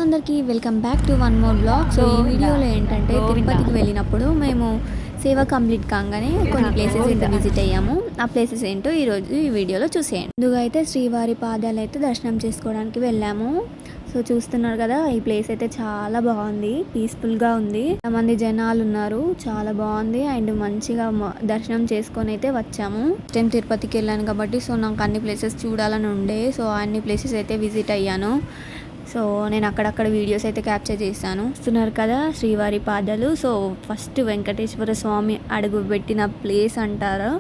అందరికీ welcome back to one more blog. So ఈ వీడియోలో ఏంటంటే తిరుపతికి వెళ్ళినప్పుడు మేము సేవ కంప్లీట్ కాగానే కొన్ని ప్లేసెస్ అయితే విజిట్ అయ్యాము. ఆ ప్లేసెస్ ఏంటో ఈరోజు ఈ వీడియోలో చూసేయండి. ముందుగా అయితే శ్రీవారి పాదాలు అయితే దర్శనం చేసుకోవడానికి వెళ్ళాము. సో చూస్తున్నారు కదా, ఈ ప్లేస్ అయితే చాలా బాగుంది, పీస్ఫుల్గా ఉంది, మంది జనాలు ఉన్నారు, చాలా బాగుంది. అండ్ మంచిగా దర్శనం చేసుకొని అయితే వచ్చాము. టైం తిరుపతికి వెళ్ళాను కాబట్టి సో నాకు అన్ని ప్లేసెస్ చూడాలని ఉండే. సో అన్ని ప్లేసెస్ అయితే విజిట్ అయ్యాను. సో నేను అక్కడక్కడ వీడియోస్ అయితే క్యాప్చర్ చేశాను. చూస్తున్నారు కదా శ్రీవారి పాదాలు. సో ఫస్ట్ వెంకటేశ్వర స్వామి అడుగు పెట్టిన ప్లేస్ అంటారు.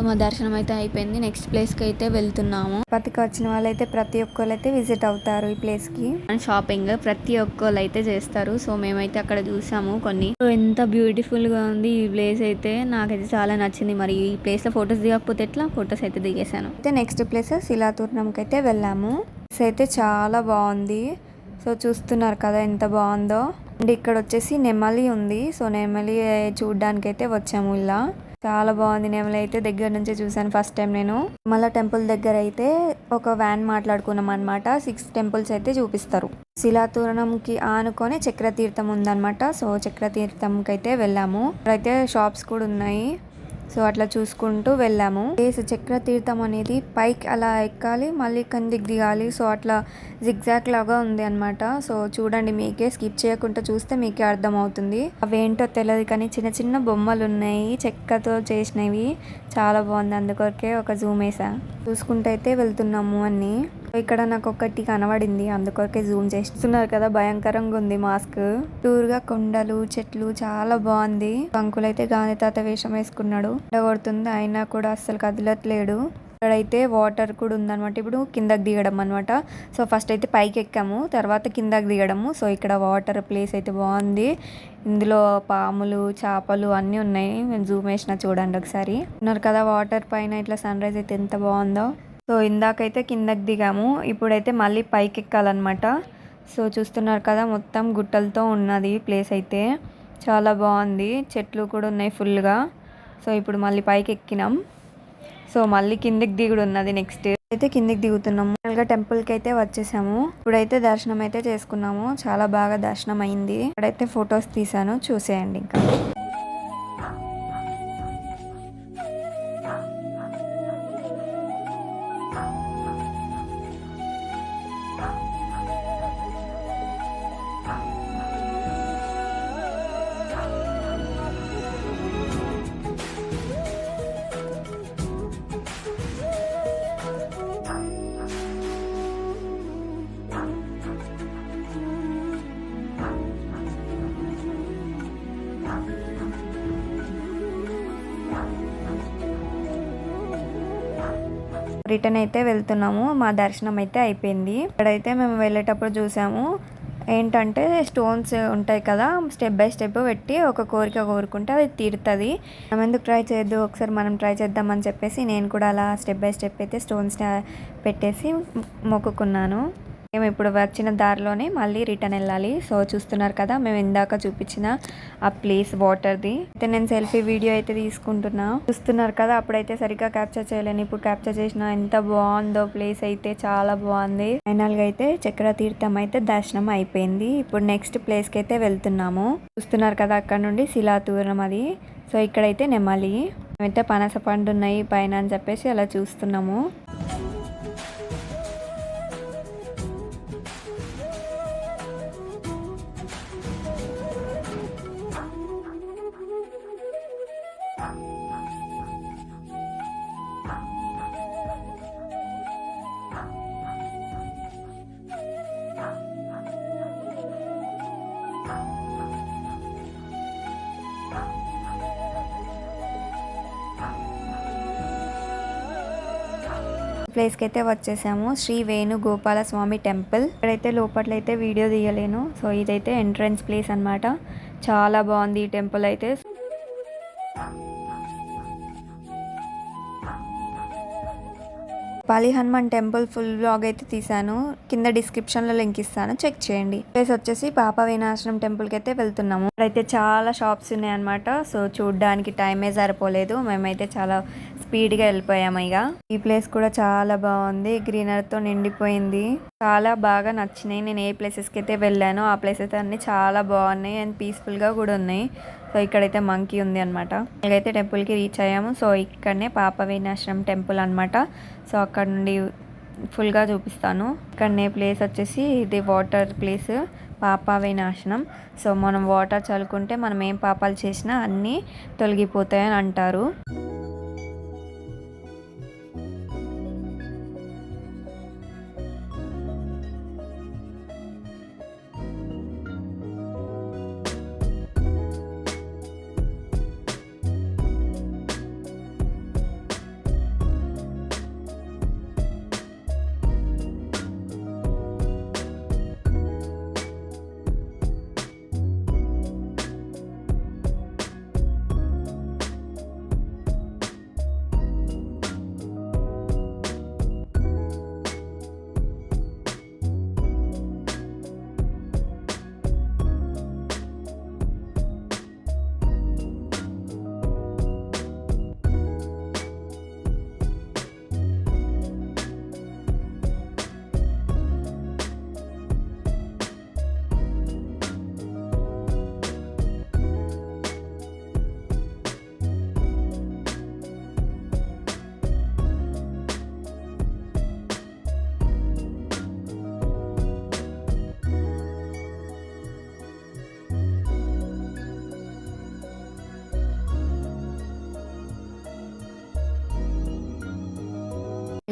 మా దర్శనం అయితే అయిపోయింది. నెక్స్ట్ ప్లేస్కి అయితే వెళ్తున్నాము. తిరుపతికి వచ్చిన వాళ్ళైతే ప్రతి ఒక్కరు అయితే విజిట్ అవుతారు ఈ ప్లేస్కి. షాపింగ్ ప్రతి ఒక్కరు అయితే చేస్తారు. సో మేమైతే అక్కడ చూసాము కొన్ని. సో ఎంత బ్యూటిఫుల్గా ఉంది ఈ ప్లేస్ అయితే, నాకైతే చాలా నచ్చింది. మరి ఈ ప్లేస్లో ఫొటోస్ దిగకపోతే ఎట్లా, ఫొటోస్ అయితే దిగేశాను. అయితే నెక్స్ట్ ప్లేస్ శిలాతూర్ణంకి అయితే వెళ్ళాము. ప్లేస్ అయితే చాలా బాగుంది. సో చూస్తున్నారు కదా ఎంత బాగుందో. అండ్ ఇక్కడ వచ్చేసి నెమలి ఉంది. సో నెమలి చూడడానికి అయితే వచ్చాము. ఇలా చాలా బాగుంది. నెమలి అయితే దగ్గర నుంచే చూసాను ఫస్ట్ టైం నేను. మళ్ళా టెంపుల్ దగ్గర అయితే ఒక వ్యాన్ మాట్లాడుకున్నాం అనమాట. 6 టెంపుల్స్ అయితే చూపిస్తారు. శిలాతోరణంకి ఆనుకొని చక్రతీర్థం ఉందన్నమాట. సో చక్రతీర్థంకి అయితే వెళ్ళాము. ఇక్కడైతే షాప్స్ కూడా ఉన్నాయి. సో అట్లా చూసుకుంటూ వెళ్ళాము. చక్రతీర్థం అనేది పైకి అలా ఎక్కాలి, మళ్ళీ కిందికి దిగాలి. సో అట్లా జిగ్జాగ్ లాగా ఉంది అనమాట. సో చూడండి, మీకే స్కిప్ చేయకుండా చూస్తే మీకే అర్థమవుతుంది. అవేంటో తెలియదు కానీ చిన్న చిన్న బొమ్మలు ఉన్నాయి, చెక్కతో చేసినవి. చాలా బాగుంది, అందుకొరకే ఒక జూమ్ వేసా. చూసుకుంటూ అయితే వెళ్తున్నాము అన్ని. ఇక్కడ నాకు ఒకటి కనబడింది, అందుకొరకే జూమ్ చేస్తున్నారు కదా, భయంకరంగా ఉంది మాస్క్. టూర్గా కొండలు, చెట్లు చాలా బాగుంది. అంకుల్ అయితే గాంధీ తాత వేషం వేసుకున్నాడు. కొడుతుంది అయినా కూడా అస్సలు కదలట్లేడు. ఇక్కడైతే వాటర్ కూడా ఉందన్నమాట. ఇప్పుడు కిందకి దిగడం అనమాట. సో ఫస్ట్ అయితే పైకి ఎక్కాము, తర్వాత కిందకి దిగడము. సో ఇక్కడ వాటర్ ప్లేస్ అయితే బాగుంది. ఇందులో పాములు, చేపలు అన్నీ ఉన్నాయి. మేము జూమ్ వేసిన చూడండి ఒకసారి. ఉన్నారు కదా వాటర్ పైన ఇట్లా సన్ రైజ్ అయితే ఎంత బాగుందో. సో ఇందాకైతే కిందకి దిగాము, ఇప్పుడైతే మళ్ళీ పైకి ఎక్కాలన్నమాట. సో చూస్తున్నారు కదా, మొత్తం గుట్టలతో ఉన్నది ప్లేస్ అయితే. చాలా బాగుంది, చెట్లు కూడా ఉన్నాయి ఫుల్గా. సో ఇప్పుడు మళ్ళీ పైకి ఎక్కినాం. సో మళ్ళీ కిందికి దిగుడు ఉన్నది. నెక్స్ట్ అయితే కిందికి దిగుతున్నాము. టెంపుల్కి అయితే వచ్చేసాము. ఇప్పుడైతే దర్శనం అయితే చేసుకున్నాము. చాలా బాగా దర్శనం అయింది. ఇప్పుడైతే ఫొటోస్ తీసాను, చూసేయండి ఇంకా. రిటర్న్ అయితే వెళ్తున్నాము. మా దర్శనం అయితే అయిపోయింది. ఇక్కడైతే మేము వెళ్ళేటప్పుడు చూసాము, ఏంటంటే స్టోన్స్ ఉంటాయి కదా, స్టెప్ బై స్టెప్ పెట్టి ఒక కోరిక కోరుకుంటే అది తీరుతుంది. మనం ఎందుకు ట్రై చేయొద్దు, ఒకసారి మనం ట్రై చేద్దామని చెప్పేసి నేను కూడా అలా స్టెప్ బై స్టెప్ అయితే స్టోన్స్ పెట్టేసి మొక్కుకున్నాను. మేము ఇప్పుడు వచ్చిన దారిలోనే మళ్ళీ రిటర్న్ వెళ్ళాలి. సో చూస్తున్నారు కదా, మేము ఇందాక చూపించిన ఆ ప్లేస్ వాటర్ది అయితే నేను సెల్ఫీ వీడియో అయితే తీసుకుంటున్నా. చూస్తున్నారు కదా, అప్పుడైతే సరిగ్గా క్యాప్చర్ చేయలేను, ఇప్పుడు క్యాప్చర్ చేసిన. ఎంత బాగుందో ప్లేస్ అయితే, చాలా బాగుంది. ఫైనల్ గా అయితే చక్రతీర్థం అయితే దర్శనం అయిపోయింది. ఇప్పుడు నెక్స్ట్ ప్లేస్ కి అయితే వెళ్తున్నాము. చూస్తున్నారు కదా, అక్కడ నుండి శిలాతూరం అది. సో ఇక్కడైతే నెమలి, మేమైతే పనస పండు ఉన్నాయి పైన అని చెప్పేసి అలా చూస్తున్నాము. ప్లేస్కి అయితే వచ్చేసాము. శ్రీ వేణుగోపాల స్వామి టెంపుల్. ఇక్కడైతే లోపట్లయితే వీడియో తీయలేను. సో ఇదైతే ఎంట్రన్స్ ప్లేస్ అన్నమాట. చాలా బాగుంది ఈ టెంపుల్ అయితే. పాలి హనుమాన్ టెంపుల్ ఫుల్ వ్లాగ్ అయితే తీసాను, కింద డిస్క్రిప్షన్లో లింక్ ఇస్తాను, చెక్ చేయండి. ప్లేస్ వచ్చేసి పాప వినాశనం టెంపుల్కి అయితే వెళ్తున్నాము. అయితే చాలా షాప్స్ ఉన్నాయన్నమాట. సో చూడడానికి టైమే సరిపోలేదు, మేమైతే చాలా స్పీడ్గా వెళ్ళిపోయాము. ఇక ఈ ప్లేస్ కూడా చాలా బాగుంది, గ్రీనరీతో నిండిపోయింది, చాలా బాగా నచ్చినాయి. నేను ఏ ప్లేసెస్కి అయితే వెళ్ళానో ఆ ప్లేసెస్ అన్ని చాలా బాగున్నాయి అండ్ పీస్ఫుల్గా కూడా ఉన్నాయి. సో ఇక్కడైతే మంకీ ఉంది అనమాట. ఇక్కడైతే టెంపుల్కి రీచ్ అయ్యాము. సో ఇక్కడనే పాప వినాశనం టెంపుల్ అనమాట. సో అక్కడ నుండి ఫుల్గా చూపిస్తాను. ఇక్కడనే ప్లేస్ వచ్చేసి ఇది వాటర్ ప్లేస్, పాప వినాశనం. సో మనం వాటర్ చల్లుకుంటే మనం ఏం పాపాలు చేసినా అన్నీ తొలగిపోతాయని అంటారు.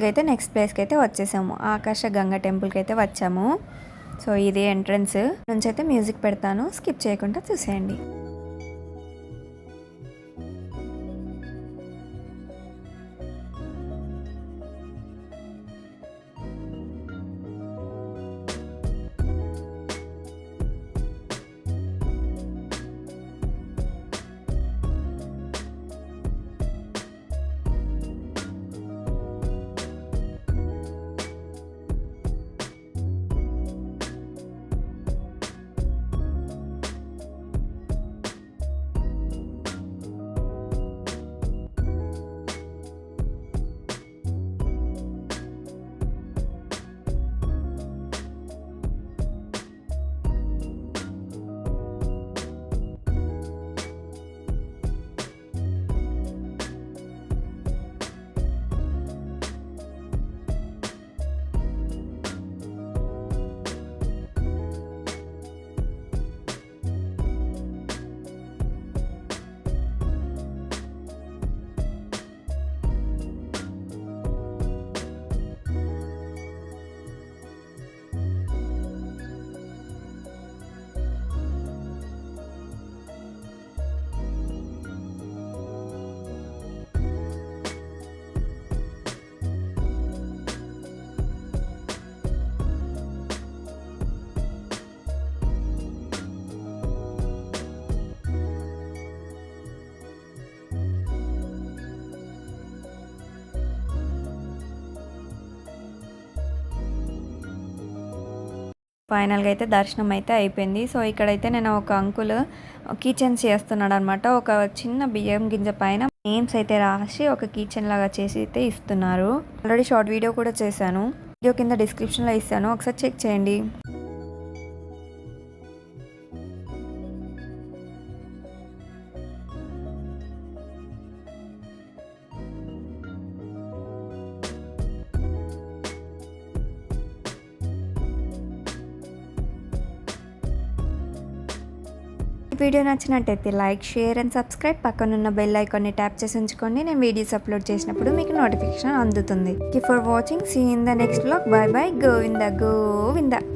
అయితే నెక్స్ట్ ప్లేస్కి అయితే వచ్చేసాము, ఆకాశ గంగ టెంపుల్కి అయితే వచ్చాము. సో ఇది ఎంట్రన్స్ నుంచి అయితే మ్యూజిక్ పెడతాను, స్కిప్ చేయకుండా చూసేయండి. ఫైనల్గా అయితే దర్శనం అయితే అయిపోయింది. సో ఇక్కడైతే నేను ఒక అంకుల్ కిచెన్స్ చేస్తున్నాడు అనమాట. ఒక చిన్న బియ్యం గింజ పైన నేమ్స్ అయితే రాసి ఒక కిచెన్ లాగా చేసి అయితే ఇస్తున్నారు. ఆల్రెడీ షార్ట్ వీడియో కూడా చేశాను, వీడియో కింద డిస్క్రిప్షన్లో ఇస్తాను, ఒకసారి చెక్ చేయండి. వీడియో నచ్చినట్టయితే లైక్, షేర్ అండ్ సబ్స్క్రైబ్. పక్కనున్న బెల్ ఐకాన్ని ట్యాప్ చేసి ఉంచుకోండి, నేను వీడియోస్ అప్లోడ్ చేసినప్పుడు మీకు నోటిఫికేషన్ అందుతుంది. For watching, see in the next vlog. Bye bye. Govinda Govinda.